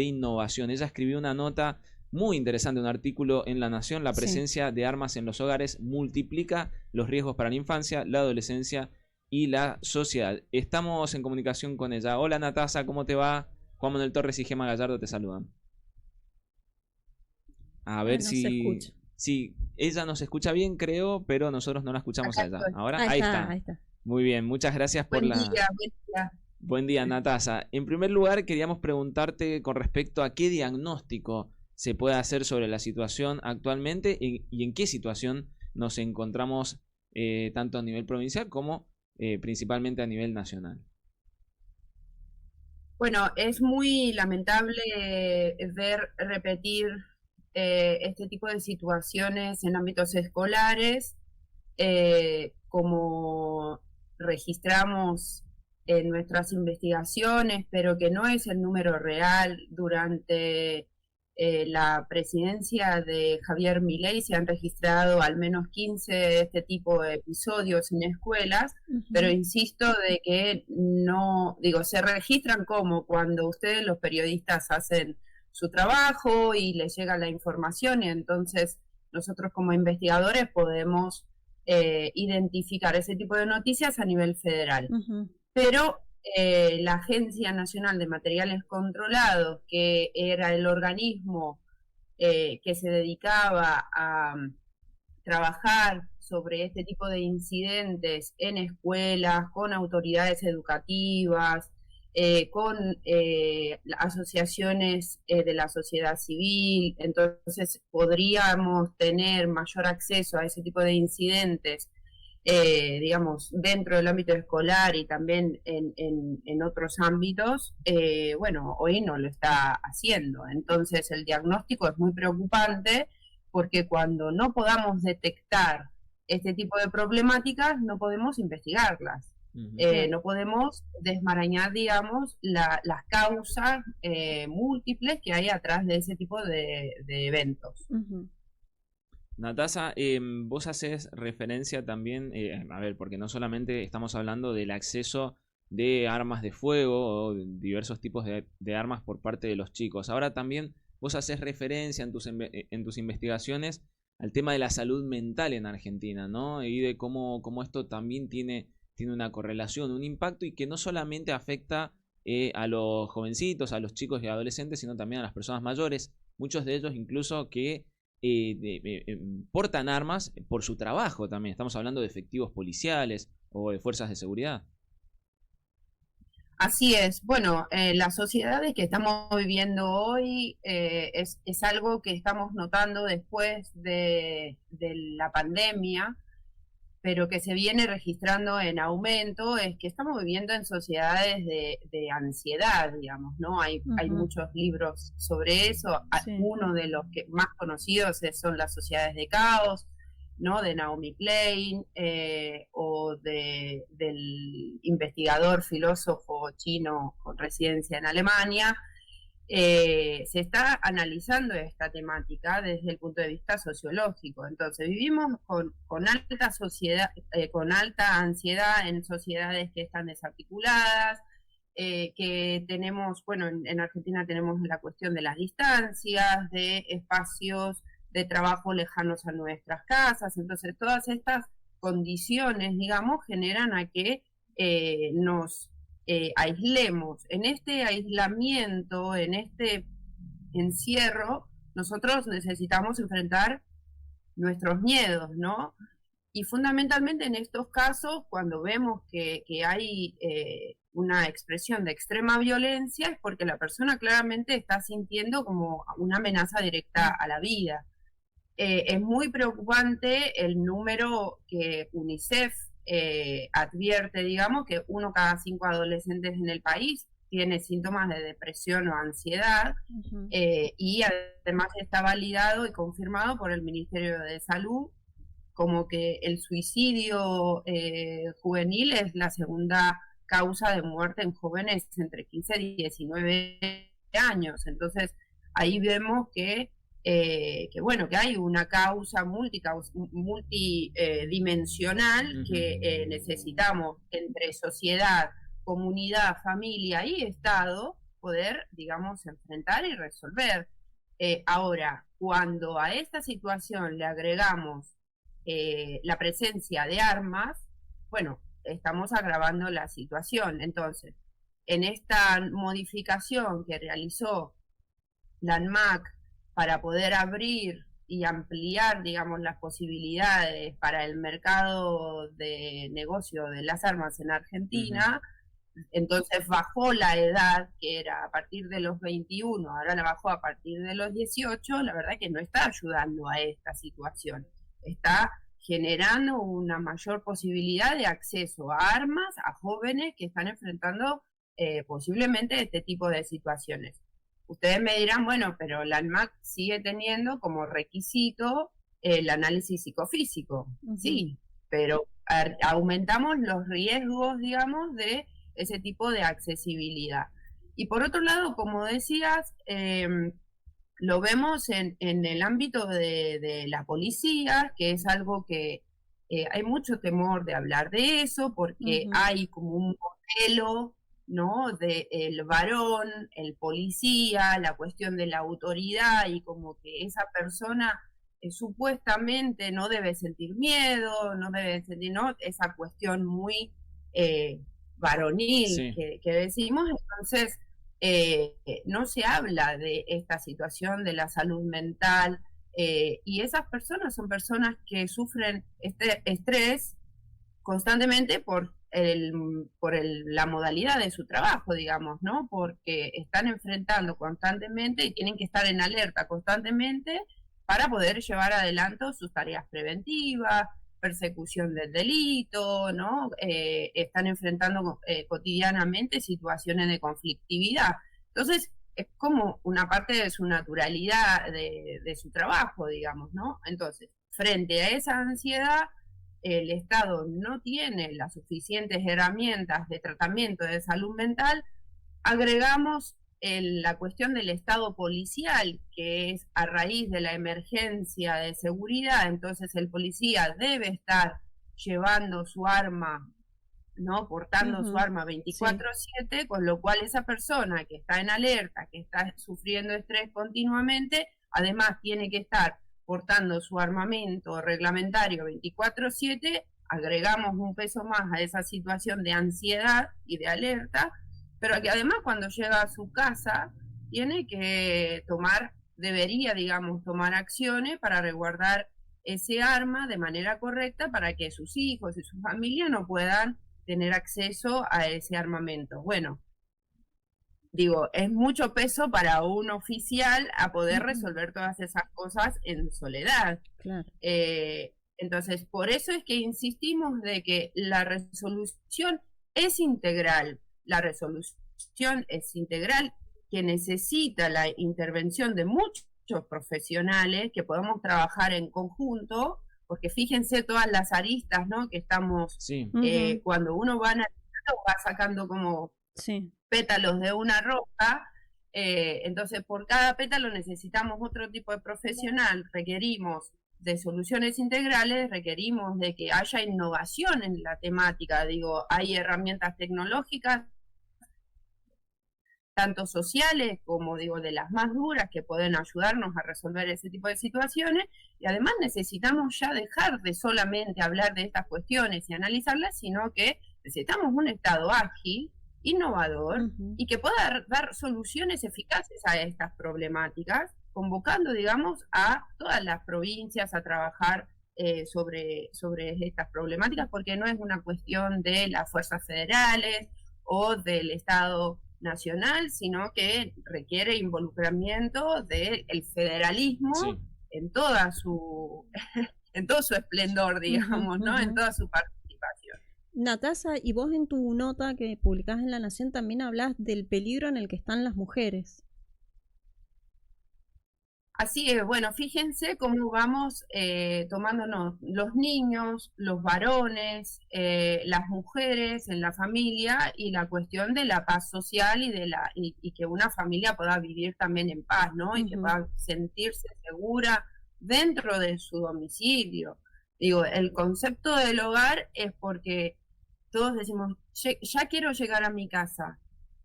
de innovación. Ella escribió una nota muy interesante, un artículo en La Nación. La presencia de armas en los hogares multiplica los riesgos para la infancia, la adolescencia y la sociedad. Estamos en comunicación con ella. Hola Natasa, ¿cómo te va? Juan Manuel Torres y Gemma Gallardo te saludan. A ver si ella nos escucha bien, creo, pero nosotros no la escuchamos a ella. Ahora, ahí está. Muy bien, muchas gracias por buen día. Buen día, Natasa. En primer lugar, queríamos preguntarte con respecto a qué diagnóstico se puede hacer sobre la situación actualmente y en qué situación nos encontramos tanto a nivel provincial como principalmente a nivel nacional. Bueno, es muy lamentable ver repetir este tipo de situaciones en ámbitos escolares, como registramos en nuestras investigaciones, pero que no es el número real. Durante la presidencia de Javier Milei se han registrado al menos 15 de este tipo de episodios en escuelas, pero insisto de que no, se registran como cuando ustedes los periodistas hacen su trabajo y les llega la información, y entonces nosotros como investigadores podemos identificar ese tipo de noticias a nivel federal. Pero la Agencia Nacional de Materiales Controlados, que era el organismo que se dedicaba a trabajar sobre este tipo de incidentes en escuelas, con autoridades educativas, con asociaciones de la sociedad civil, entonces podríamos tener mayor acceso a ese tipo de incidentes, dentro del ámbito escolar y también en otros ámbitos. Bueno, hoy no lo está haciendo. Entonces el diagnóstico es muy preocupante, porque cuando no podamos detectar este tipo de problemáticas, no podemos investigarlas. No podemos desmarañar, las causas múltiples que hay atrás de ese tipo de eventos. Natasa, vos haces referencia también, a ver, porque no solamente estamos hablando del acceso de armas de fuego o diversos tipos de armas por parte de los chicos. Ahora también vos haces referencia en tus investigaciones al tema de la salud mental en Argentina, ¿no? Y de cómo esto también tiene una correlación, un impacto, y que no solamente afecta a los jovencitos, a los chicos y adolescentes, sino también a las personas mayores, muchos de ellos incluso que portan armas por su trabajo también. Estamos hablando de efectivos policiales o de fuerzas de seguridad. Así es. Bueno, las sociedades que estamos viviendo hoy es algo que estamos notando después de la pandemia, pero que se viene registrando en aumento. Es que estamos viviendo en sociedades de ansiedad, ¿no? Hay muchos libros sobre eso. Sí. Uno de los que más conocidos son Las sociedades de caos, ¿no? De Naomi Klein, o del investigador filósofo chino con residencia en Alemania. Se está analizando esta temática desde el punto de vista sociológico. Entonces vivimos con alta sociedad, con alta ansiedad en sociedades que están desarticuladas, que tenemos, bueno, en Argentina tenemos la cuestión de las distancias, de espacios de trabajo lejanos a nuestras casas. Entonces todas estas condiciones, generan a que nos aislemos. En este aislamiento, en este encierro, nosotros necesitamos enfrentar nuestros miedos, ¿no? Y fundamentalmente en estos casos, cuando vemos que hay una expresión de extrema violencia, es porque la persona claramente está sintiendo como una amenaza directa a la vida. Es muy preocupante el número que UNICEF advierte, que 1 cada 5 adolescentes en el país tiene síntomas de depresión o ansiedad, y además está validado y confirmado por el Ministerio de Salud como que el suicidio juvenil es la segunda causa de muerte en jóvenes entre 15 y 19 años. Entonces ahí vemos que hay una causa multidimensional que necesitamos entre sociedad, comunidad, familia y Estado poder, digamos, enfrentar y resolver. Ahora, cuando a esta situación le agregamos la presencia de armas, bueno, estamos agravando la situación. Entonces, en esta modificación que realizó la ANMAC para poder abrir y ampliar, digamos, las posibilidades para el mercado de negocio de las armas en Argentina, entonces bajó la edad, que era a partir de los 21, ahora la bajó a partir de los 18, la verdad que no está ayudando a esta situación. Está generando una mayor posibilidad de acceso a armas a jóvenes que están enfrentando posiblemente este tipo de situaciones. Ustedes me dirán, bueno, pero la ANMAC sigue teniendo como requisito el análisis psicofísico. Sí, pero aumentamos los riesgos, digamos, de ese tipo de accesibilidad. Y por otro lado, como decías, lo vemos en el ámbito de la policía, que es algo que hay mucho temor de hablar de eso, porque hay como un modelo, ¿no? De el varón, el policía, la cuestión de la autoridad, y como que esa persona supuestamente no debe sentir miedo, no debe sentir, ¿no? Esa cuestión muy varonil, sí, que decimos. Entonces no se habla de esta situación de la salud mental, y esas personas son personas que sufren estrés constantemente por la modalidad de su trabajo, digamos, ¿no? Porque están enfrentando constantemente y tienen que estar en alerta constantemente para poder llevar adelante sus tareas preventivas, persecución del delito, ¿no? Están enfrentando cotidianamente situaciones de conflictividad. Entonces, es como una parte de su naturalidad, de su trabajo, digamos, ¿no? Entonces, frente a esa ansiedad, el Estado no tiene las suficientes herramientas de tratamiento de salud mental, agregamos la cuestión del estado policial, que es a raíz de la emergencia de seguridad. Entonces el policía debe estar llevando su arma, ¿no? Portando su arma 24/7, sí, con lo cual esa persona que está en alerta, que está sufriendo estrés continuamente, además tiene que estar portando su armamento reglamentario 24/7, agregamos un peso más a esa situación de ansiedad y de alerta, pero que además cuando llega a su casa tiene que debería, digamos, tomar acciones para resguardar ese arma de manera correcta para que sus hijos y su familia no puedan tener acceso a ese armamento. Bueno, digo, es mucho peso para un oficial a poder resolver todas esas cosas en soledad. Claro. Entonces, por eso es que insistimos de que la resolución es integral. La resolución es integral, que necesita la intervención de muchos profesionales, que podemos trabajar en conjunto, porque fíjense todas las aristas, ¿no? Que estamos, sí, cuando uno va analizando, va sacando como... Sí. Pétalos de una rosa, entonces por cada pétalo necesitamos otro tipo de profesional, requerimos de soluciones integrales, requerimos de que haya innovación en la temática, digo, hay herramientas tecnológicas, tanto sociales como, digo, de las más duras, que pueden ayudarnos a resolver ese tipo de situaciones, y además necesitamos ya dejar de solamente hablar de estas cuestiones y analizarlas, sino que necesitamos un Estado ágil, innovador, y que pueda dar soluciones eficaces a estas problemáticas, convocando, digamos, a todas las provincias a trabajar sobre estas problemáticas, porque no es una cuestión de las fuerzas federales o del Estado nacional, sino que requiere involucramiento del federalismo, sí, en toda su en todo su esplendor, digamos, ¿no? En toda su participación. Natasa, y vos en tu nota que publicás en La Nación también hablas del peligro en el que están las mujeres. Así es, bueno, fíjense cómo vamos tomándonos los niños, los varones, las mujeres en la familia, y la cuestión de la paz social y que una familia pueda vivir también en paz, ¿no? Y que pueda sentirse segura dentro de su domicilio. Digo, el concepto del hogar es porque todos decimos, ya quiero llegar a mi casa,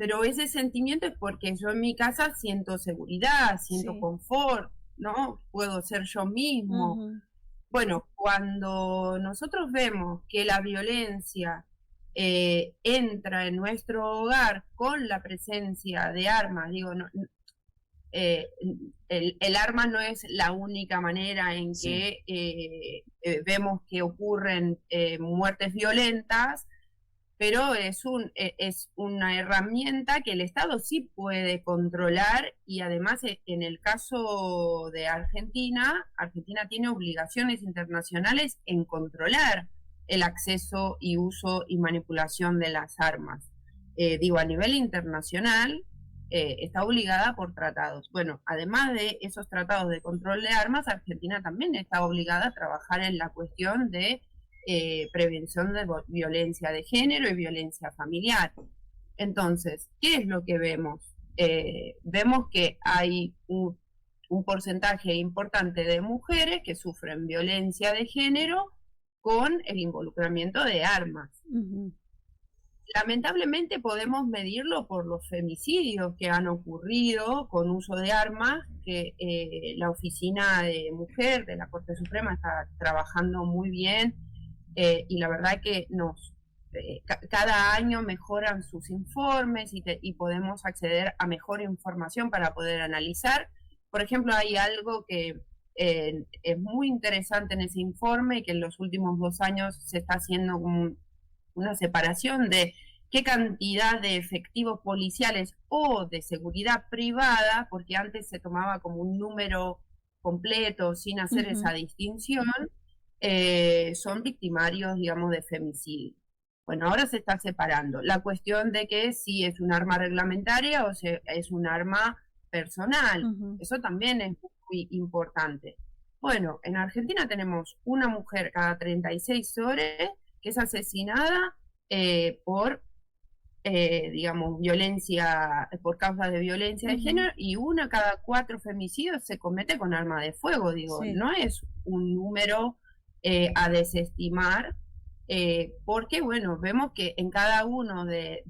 pero ese sentimiento es porque yo en mi casa siento seguridad, siento confort, ¿no? Puedo ser yo mismo. Bueno, cuando nosotros vemos que la violencia entra en nuestro hogar con la presencia de armas, digo, el arma no es la única manera en que vemos que ocurren muertes violentas, pero es una herramienta que el Estado sí puede controlar, y además en el caso de Argentina tiene obligaciones internacionales en controlar el acceso y uso y manipulación de las armas. Digo, a nivel internacional está obligada por tratados. Bueno, además de esos tratados de control de armas, Argentina también está obligada a trabajar en la cuestión de prevención de violencia de género y violencia familiar. Entonces, ¿qué es lo que vemos? Vemos que hay un porcentaje importante de mujeres que sufren violencia de género con el involucramiento de armas. Lamentablemente podemos medirlo por los femicidios que han ocurrido con uso de armas, que la Oficina de Mujer de la Corte Suprema está trabajando muy bien, y la verdad que cada año mejoran sus informes y podemos acceder a mejor información para poder analizar. Por ejemplo, hay algo que es muy interesante en ese informe, que en los últimos 2 años se está haciendo una separación de qué cantidad de efectivos policiales o de seguridad privada, porque antes se tomaba como un número completo sin hacer esa distinción, son victimarios, digamos, de femicidio. Bueno, ahora se está separando la cuestión de que si es un arma reglamentaria o si es un arma personal. Eso también es muy importante. Bueno, en Argentina tenemos una mujer cada 36 horas que es asesinada por, digamos, violencia, por causa de violencia de género, y una cada 4 femicidios se comete con arma de fuego. Digo, no es un número a desestimar, porque, bueno, vemos que en cada uno de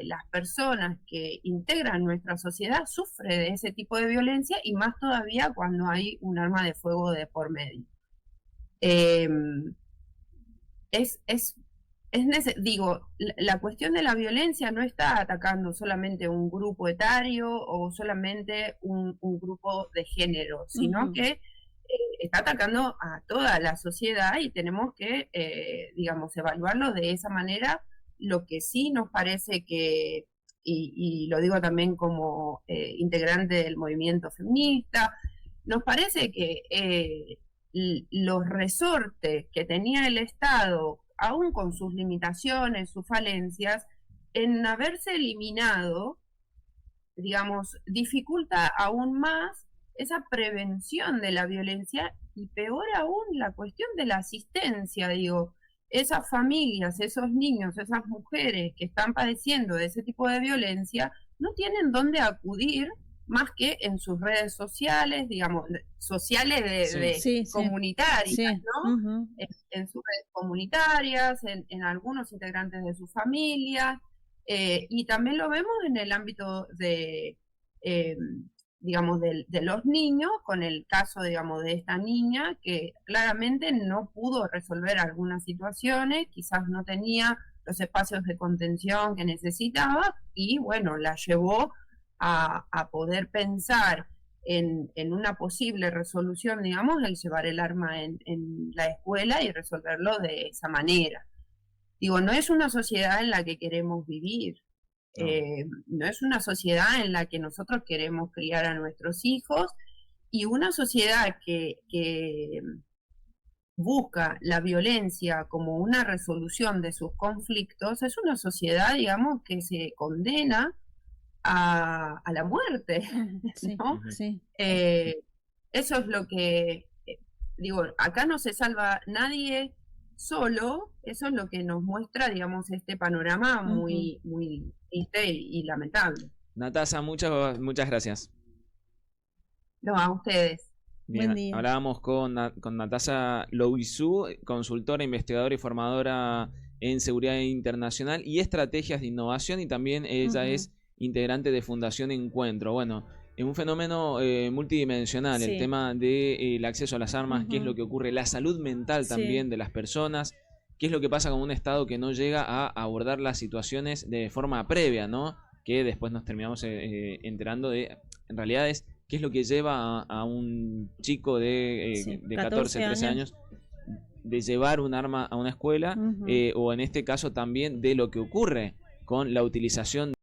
las personas que integran nuestra sociedad sufre de ese tipo de violencia, y más todavía cuando hay un arma de fuego de por medio. Digo, la cuestión de la violencia no está atacando solamente un grupo etario o solamente un grupo de género, sino que está atacando a toda la sociedad, y tenemos que, digamos, evaluarlo de esa manera. Lo que sí nos parece que, y lo digo también como integrante del movimiento feminista, nos parece que los resortes que tenía el Estado, aún con sus limitaciones, sus falencias, en haberse eliminado, digamos, dificulta aún más esa prevención de la violencia, y peor aún la cuestión de la asistencia. Digo, esas familias, esos niños, esas mujeres que están padeciendo de ese tipo de violencia no tienen dónde acudir más que en sus redes sociales, digamos, sociales comunitarias, ¿no? En sus redes comunitarias, en algunos integrantes de su familia, y también lo vemos en el ámbito de, digamos, de los niños, con el caso, digamos, de esta niña que claramente no pudo resolver algunas situaciones, quizás no tenía los espacios de contención que necesitaba, y bueno, la llevó a poder pensar en una posible resolución, digamos, el llevar el arma en la escuela y resolverlo de esa manera. Digo, no es una sociedad en la que queremos vivir. No es una sociedad en la que nosotros queremos criar a nuestros hijos, y una sociedad que busca la violencia como una resolución de sus conflictos es una sociedad, digamos, que se condena a la muerte, ¿no? Eso es lo que, digo, acá no se salva nadie solo. Eso es lo que nos muestra, digamos, este panorama muy, muy triste y lamentable. Natasa, muchas gracias. No, a ustedes. Bien, Buen día. hablábamos con Natasa Louisou, consultora, investigadora y formadora en seguridad internacional y estrategias de innovación, y también ella es integrante de Fundación Encuentro. Bueno, es un fenómeno multidimensional, Sí. el tema del acceso a las armas, qué es Ujú. lo que ocurre, la salud mental también Sí. de las personas, qué es lo que pasa con un Estado que no llega a abordar las situaciones de forma previa, ¿no? Que después nos terminamos enterando de, en realidad es qué es lo que lleva a un chico Sí, de 14 13 años de llevar un arma a una escuela, Ujú. o en este caso también de lo que ocurre con la utilización